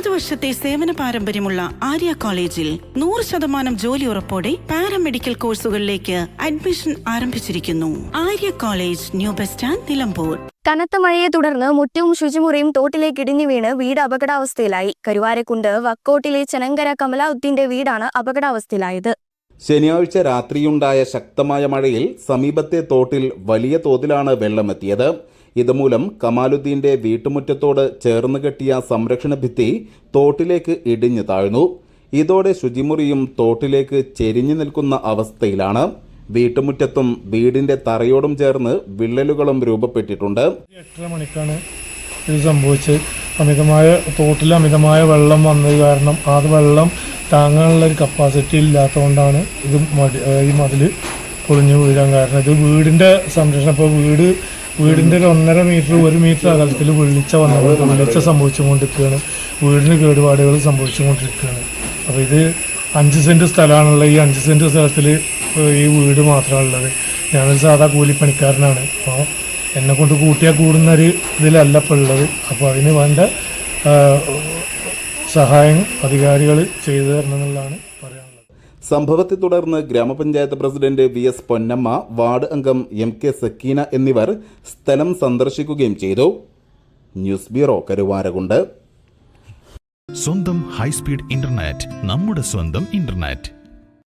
30 വർഷത്തെ സേവന പാരമ്പര്യമുള്ള ആര്യ കോളേജിൽ 100% ജോലി ഉറപ്പോടെ പാരാമെഡിക്കൽ കോഴ്സുകളിലേക്ക് അഡ്മിഷൻ ആരംഭിച്ചിരിക്കുന്നു. Arya college, new bus stand, Nilambur. കനത്ത മഴയെ തുടർന്ന് മുറ്റവും ശുചിമുറിയും തോട്ടിലേക്ക് ഇടിഞ്ഞു വീണ് വീട് അപകടാവസ്ഥയിലായി. കരുവാരക്കുണ്ട് വക്കോട്ടിലെ ചെനങ്കര കമലാഉദ്ദീന്റെ വീടാണ് അപകടാവസ്ഥയിലായത്. ശനിയാഴ്ച രാത്രിയുണ്ടായ ശക്തമായ മഴയിൽ സമീപത്തെ തോട്ടിൽ വലിയ തോതിലാണ് വെള്ളമെത്തിയത്. ഇതുമൂലം കമാലുദ്ദീന്റെ വീട്ടുമുറ്റത്തോട് ചേർന്ന് കെട്ടിയ സംരക്ഷണ ഭിത്തി തോട്ടിലേക്ക് ഇടിഞ്ഞു താഴ്ന്നു. ഇതോടെ ശുചിമുറിയും തോട്ടിലേക്ക് ചെരിഞ്ഞു നിൽക്കുന്ന അവസ്ഥയിലാണ്. വീട്ടുമുറ്റത്തും വീടിന്റെ തറയോടും ചേർന്ന് വിള്ളലുകളും രൂപപ്പെട്ടിട്ടുണ്ട്. 8:30 മണിക്കാണ് ഇത് സംഭവിച്ചത്. തോട്ടിൽ അമിതമായ വെള്ളം വന്നത് കാരണം ആ വെള്ളം താങ്ങാനുള്ള ഒരു കപ്പാസിറ്റി ഇല്ലാത്തതുകൊണ്ടാണ് ഇത് ഈ മതിൽ പൊളിഞ്ഞു വീഴാൻ കാരണം. ഇത് വീടിന്റെ സംരക്ഷണം. ഇപ്പോൾ വീടിന്റെ 1.5 മീറ്റർ 1 മീറ്റർ അകലത്തിൽ വെള്ളിച്ച സംഭവിച്ചുകൊണ്ടിരിക്കുകയാണ്. വീടിന് കേടുപാടുകൾ സംഭവിച്ചുകൊണ്ടിരിക്കുകയാണ്. അപ്പോൾ ഇത് 5 സെൻറ്റ് സ്ഥലമാണുള്ളത്. ഈ 5 സെൻറ്റ് സ്ഥലത്തിൽ ഈ വീട് മാത്രമാണുള്ളത്. ഞാനൊരു സാധാ കൂലിപ്പണിക്കാരനാണ്. അപ്പോൾ എന്നെ കൊണ്ട് കൂട്ടിയാൽ കൂടുന്നൊരു ഇതിലല്ല ഇപ്പോൾ ഉള്ളത്. അപ്പോൾ അതിന് വേണ്ട സഹായം അധികാരികൾ ചെയ്തു തരണം എന്നുള്ളതാണ് പറയാനുള്ളത്. സംഭവത്തെ തുടർന്ന് ഗ്രാമപഞ്ചായത്ത് പ്രസിഡന്റ് VS പൊന്നമ്മ, വാർഡ് അംഗം MK സക്കീന എന്നിവർ സ്ഥലം സന്ദർശിക്കുകയും ചെയ്തു. News bureau, Karuvarakundu. സ്വന്തം ഹൈസ്പീഡ് ഇന്റർനെറ്റ്, നമ്മുടെ സ്വന്തം ഇന്റർനെറ്റ്.